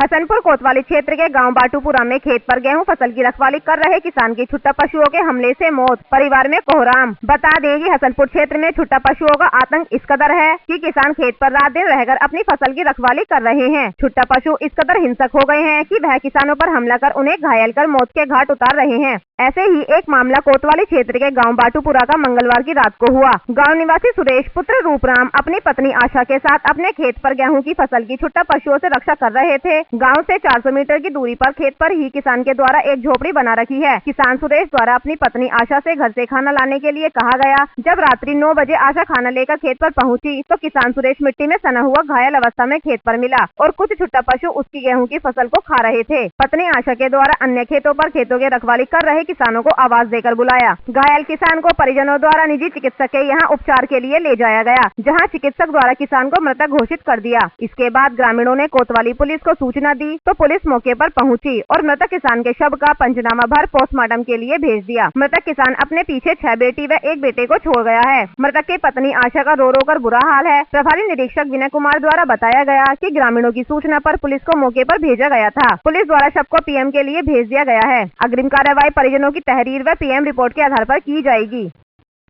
हसनपुर कोतवाली क्षेत्र के गांव बाटूपुरा में खेत पर गेहूं फसल की रखवाली कर रहे किसान की छुट्टा पशुओं के हमले से मौत, परिवार में कोहराम। बता दें कि हसनपुर क्षेत्र में छुट्टा पशुओं का आतंक इस कदर है कि किसान खेत पर रात दिन रहकर अपनी फसल की रखवाली कर रहे हैं। छुट्टा पशु इस कदर हिंसक हो गए हैं कि वह किसानों पर हमला कर उन्हें घायल कर मौत के घाट उतार रहे हैं। ऐसे ही एक मामला कोतवाली क्षेत्र के गांव बाटूपुरा का मंगलवार की रात को हुआ। गांव निवासी सुरेश पुत्र रूपराम अपनी पत्नी आशा के साथ अपने खेत पर गेहूं की फसल की छुट्टा पशुओं से रक्षा कर रहे थे। गांव से 400 मीटर की दूरी पर खेत पर ही किसान के द्वारा एक झोपड़ी बना रखी है। किसान सुरेश द्वारा अपनी पत्नी आशा से घर से खाना लाने के लिए कहा गया। जब रात्रि 9 बजे आशा खाना लेकर खेत पर पहुंची तो किसान सुरेश मिट्टी में सना हुआ घायल अवस्था में खेत पर मिला और कुछ छुट्टा पशु उसकी गेहूं की फसल को खा रहे थे। पत्नी आशा के द्वारा अन्य खेतों पर खेतों की रखवाली कर रहे किसानों को आवाज देकर बुलाया। घायल किसान को परिजनों द्वारा निजी चिकित्सक के यहाँ उपचार के लिए ले जाया गया, जहाँ चिकित्सक द्वारा किसान को मृतक घोषित कर दिया। इसके बाद ग्रामीणों ने कोतवाली पुलिस को सूचना दी तो पुलिस मौके पर पहुंची और मृतक किसान के शव का पंचनामा भर पोस्टमार्टम के लिए भेज दिया। मृतक किसान अपने पीछे 6 बेटी व 1 बेटे को छोड़ गया है। मृतक की पत्नी आशा का रो रो कर बुरा हाल है। प्रभारी निरीक्षक विनय कुमार द्वारा बताया गया कि ग्रामीणों की सूचना पर पुलिस को मौके पर भेजा गया था। पुलिस द्वारा शव को पीएम के लिए भेज दिया गया है। अग्रिम कार्रवाई परिजनों की तहरीर व पीएम रिपोर्ट के आधार पर की जाएगी।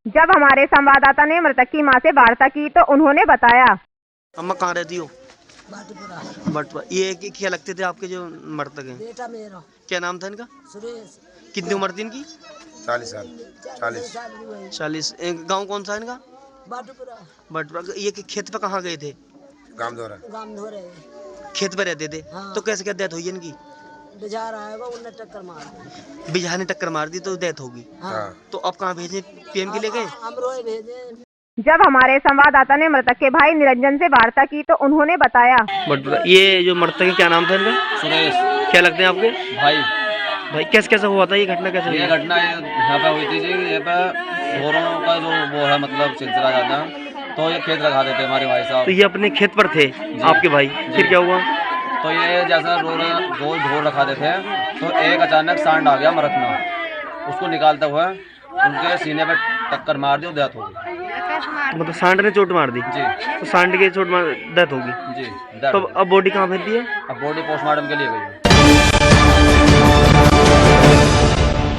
जब हमारे संवाददाता ने मृतक की मां से वार्ता की तो उन्होंने बताया। अम्मा कहाँ रहती हो? बाटूपुरा। ये क्या लगते थे आपके जो मृतक हैं? बेटा मेरा। क्या नाम था इनका? सुरेश। कितनी उम्र थी इनकी? 40 साल। 40। गाँव कौन सा है इनका? बाटूपुरा। बाटूपुरा। ये खेत पे कहाँ गए थे? गाम धोरा। गाम धोरे। खेत पे रहते थे। हाँ। तो कैसे क्या डेथ हुई इनकी? बिजार आएगा उन्हें टक्कर मार दी। बिजहा ने टक्कर मार दी तो डेथ होगी। हाँ। तो अब कहाँ भेजे? पीएम के ले गए? अमरोहे भेजे। जब हमारे संवाददाता ने मृतक के भाई निरंजन से वार्ता की तो उन्होंने बताया। ये जो मृतक है क्या नाम था इनका? सुरेश। क्या लगते हैं आपके? भाई कैसे कैसे हुआ था ये घटना? कैसे ये घटना यहाँ पे हुई थी जी। ये पे ढोरों का जो वो है मतलब सिलसिला जाता है, तो ये खेत रखा देते हमारे भाई साहब। तो ये अपने खेत पर थे आपके भाई? फिर क्या हुआ? तो ये जैसा रोज ढोर रखा देते हैं तो एक अचानक सांड आ गया मरकना, उसको निकालते हुए उनके सीने पे टक्कर मार दी और डेथ हो गई। मतलब सांड ने चोट मार दी जी। तो सांड की चोट मार डेथ होगी जी। तो अब बॉडी कहाँ भेज दी है? अब बॉडी पोस्टमार्टम के लिए गई।